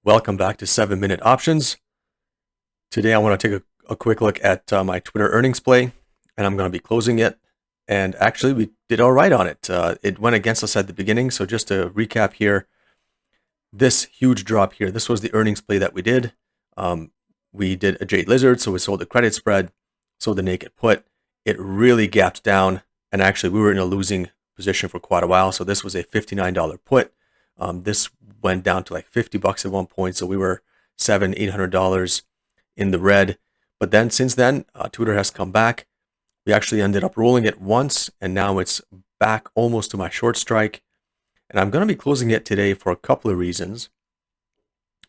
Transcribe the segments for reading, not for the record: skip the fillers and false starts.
Welcome back to 7-Minute Options. Today I want to take a quick look at my Twitter earnings play, and I'm going to be closing it. And actually, we did all right on it. It went against us at the beginning, so just to recap here, this huge drop here, this was the earnings play that we did. We did a Jade Lizard, so we sold the credit spread, sold the naked put. It really gapped down, and actually we were in a losing position for quite a while, so this was a $59 put. This went down to like $50 at one point, so we were $800 in the red. But then since then, Twitter has come back. We actually ended up rolling it once, and now it's back almost to my short strike. And I'm going to be closing it today for a couple of reasons.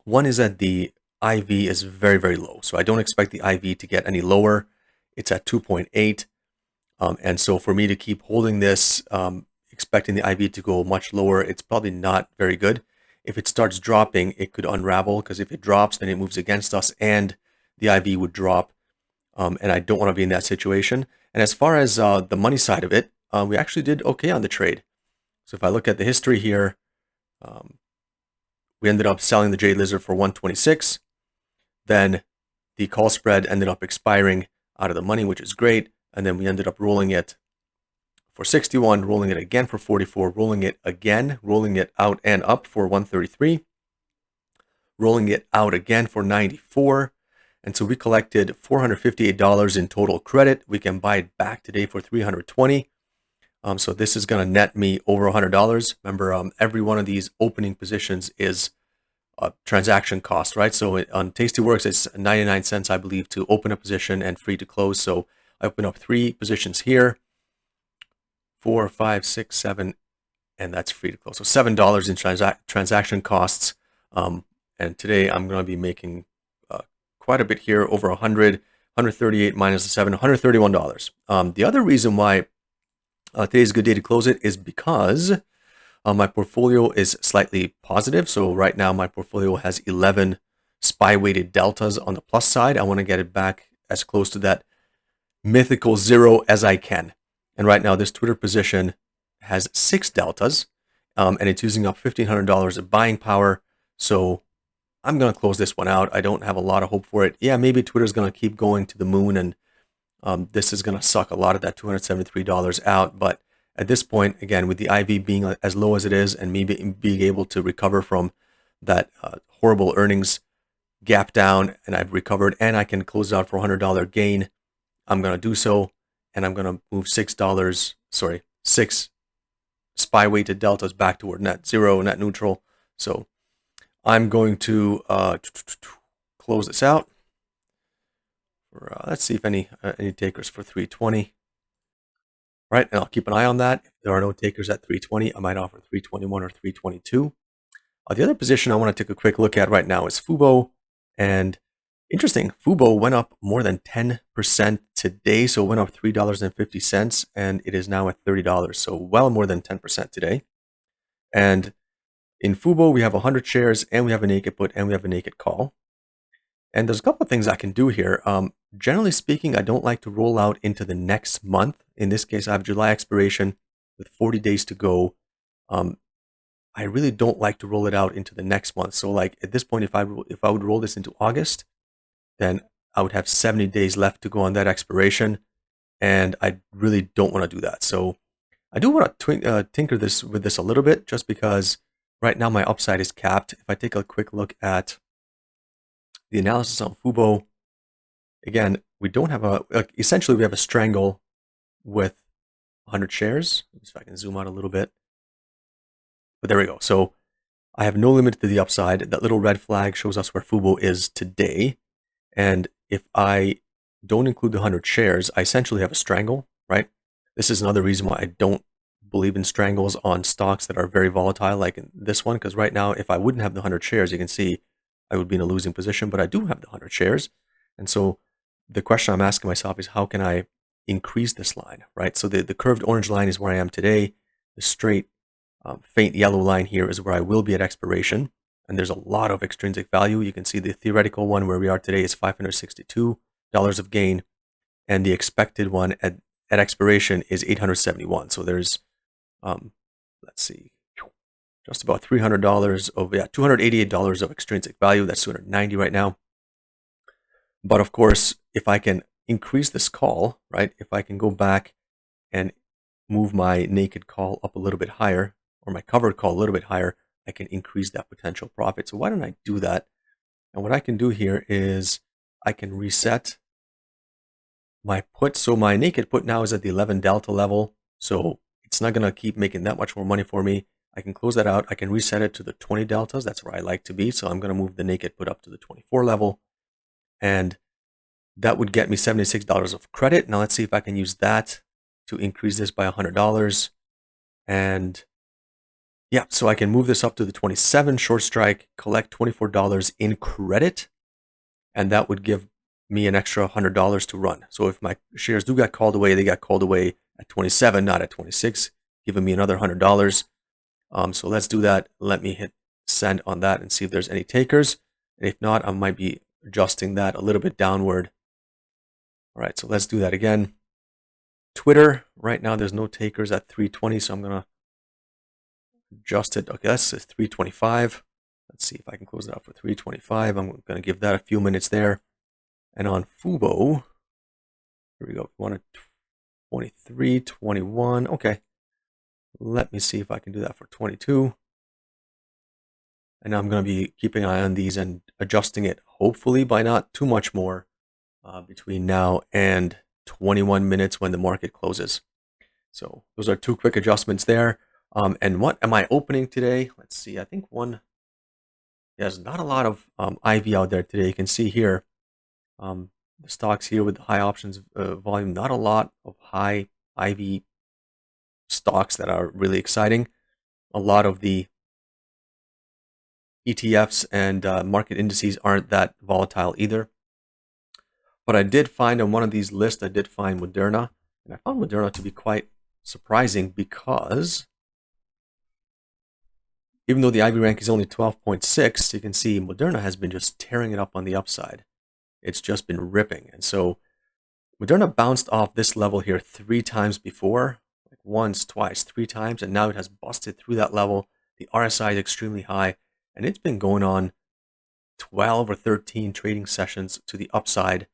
One is that the IV is very, very low, so I don't expect the IV to get any lower. It's at 2.8, and so for me to keep holding this, expecting the IV to go much lower, it's probably not very good. If it starts dropping, it could unravel, because if it drops, then it moves against us and the IV would drop. And I don't want to be in that situation. And as far as the money side of it, we actually did okay on the trade. So if I look at the history here, we ended up selling the Jade Lizard for 126. Then the call spread ended up expiring out of the money, which is great. And then we ended up rolling it for 61, rolling it again for 44, rolling it again, rolling it out and up for 133, rolling it out again for 94. And so we collected $458 in total credit. We can buy it back today for $320. So this is going to net me over $100. Remember, every one of these opening positions is a transaction cost, right? So on Tastyworks, it's 99 cents, I believe, to open a position and free to close. So I open up 3 positions here. 4, 5, 6, 7, and that's free to close. So $7 in transaction costs. And today I'm going to be making quite a bit here, over 100, 138 minus the 7, $131. The other reason why today's a good day to close it is because my portfolio is slightly positive. So right now my portfolio has 11 SPY weighted deltas on the plus side. I want to get it back as close to that mythical 0 as I can. And right now, this Twitter position has 6 deltas, and it's using up $1,500 of buying power. So I'm going to close this one out. I don't have a lot of hope for it. Yeah, maybe Twitter's going to keep going to the moon, and this is going to suck a lot of that $273 out. But at this point, again, with the IV being as low as it is, and me being able to recover from that horrible earnings gap down, and I've recovered, and I can close it out for a $100 gain, I'm going to do so. And I'm going to move $6 SPY weighted deltas back toward net 0, net neutral. So I'm going to close this out. Let's see if any takers for 320. Right, and I'll keep an eye on that. If there are no takers at 320, I might offer 321 or 322. The other position I want to take a quick look at right now is FUBO. And interesting, FUBO went up more than 10% today, so it went up $3.50, and it is now at $30, so well more than 10% today. And in FUBO, we have 100 shares, and we have a naked put, and we have a naked call. And there's a couple of things I can do here. Generally speaking, I don't like to roll out into the next month. In this case, I have July expiration with 40 days to go. I really don't like to roll it out into the next month. So like at this point, if I would roll this into August, then I would have 70 days left to go on that expiration, and I really don't want to do that. So I do want to tinker with this a little bit, just because right now my upside is capped. If I take a quick look at the analysis on FUBO, again, we don't have essentially we have a strangle with 100 shares. Let's see if I can zoom out a little bit. But there we go. So I have no limit to the upside. That little red flag shows us where FUBO is today. And if I don't include the 100 shares, I essentially have a strangle, right? This is another reason why I don't believe in strangles on stocks that are very volatile, like in this one, because right now, if I wouldn't have the 100 shares, you can see I would be in a losing position, but I do have the 100 shares. And so the question I'm asking myself is, how can I increase this line, right? So the curved orange line is where I am today. The straight faint yellow line here is where I will be at expiration. And there's a lot of extrinsic value. You can see the theoretical one where we are today is $562 of gain, and the expected one at expiration is $871. So there's, let's see, just about $300 of, $288 of extrinsic value. That's 290 right now. But of course, if I can increase this call, right, if I can go back and move my naked call up a little bit higher, or my covered call a little bit higher, I can increase that potential profit. So why don't I do that? And what I can do here is I can reset my put. So my naked put now is at the 11 delta level. So it's not going to keep making that much more money for me. I can close that out. I can reset it to the 20 deltas. That's where I like to be. So I'm going to move the naked put up to the 24 level. And that would get me $76 of credit. Now let's see if I can use that to increase this by $100. And yeah, so I can move this up to the 27 short strike, collect $24 in credit, and that would give me an extra $100 to run. So if my shares do get called away, they got called away at 27, not at 26, giving me another $100. So let's do that. Let me hit send on that and see if there's any takers. And if not, I might be adjusting that a little bit downward. All right, so let's do that again. Twitter, right now there's no takers at 320, so I'm going to adjust it. Okay, that's 325. Let's see if I can close it out for 325. I'm going to give that a few minutes there. And on FUBO, here we go. We want a 23, 21. Okay, let me see if I can do that for 22. And I'm going to be keeping an eye on these and adjusting it, hopefully by not too much more between now and 21 minutes when the market closes. So those are two quick adjustments there. And what am I opening today? Let's see. I think there's not a lot of IV out there today. You can see here the stocks here with the high options volume. Not a lot of high IV stocks that are really exciting. A lot of the ETFs and market indices aren't that volatile either. But I did find on one of these lists, I did find Moderna. And I found Moderna to be quite surprising because even though the IV rank is only 12.6, you can see Moderna has been just tearing it up on the upside. It's just been ripping. And so Moderna bounced off this level here 3 times before, like once, twice, 3 times, and now it has busted through that level. The RSI is extremely high, and it's been going on 12 or 13 trading sessions to the upside.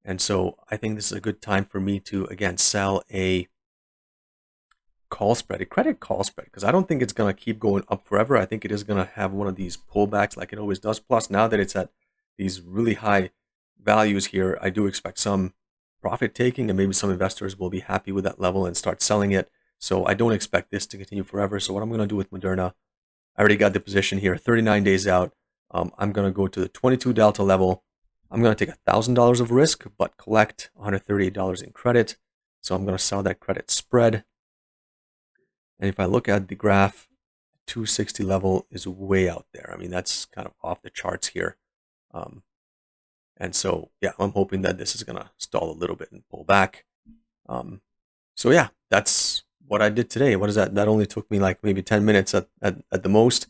And so I think this is a good time for me to, again, sell a call spread, a credit call spread, because I don't think it's going to keep going up forever. I think it is going to have one of these pullbacks like it always does. Plus, now that it's at these really high values here, I do expect some profit taking, and maybe some investors will be happy with that level and start selling it. So I don't expect this to continue forever. So what I'm going to do with Moderna, I already got the position here, 39 days out. I'm going to go to the 22 delta level. I'm going to take $1,000 of risk, but collect $138 in credit. So I'm going to sell that credit spread. And if I look at the graph, 260 level is way out there. I mean, that's kind of off the charts here. And so, yeah, I'm hoping that this is going to stall a little bit and pull back. So yeah, that's what I did today. What is that? That only took me like maybe 10 minutes at the most.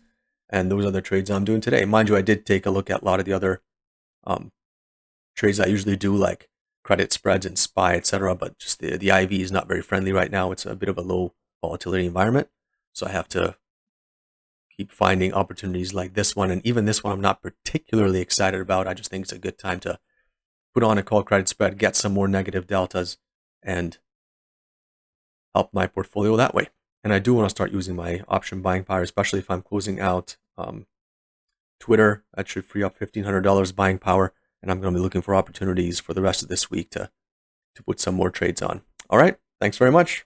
And those are the trades I'm doing today. Mind you, I did take a look at a lot of the other trades I usually do, like credit spreads and SPY, etc. But just the IV is not very friendly right now. It's a bit of a low volatility environment. So I have to keep finding opportunities like this one. And even this one I'm not particularly excited about. I just think it's a good time to put on a call credit spread, get some more negative deltas, and help my portfolio that way. And I do want to start using my option buying power, especially if I'm closing out Twitter. That should free up $1,500 buying power. And I'm going to be looking for opportunities for the rest of this week to put some more trades on. All right. Thanks very much.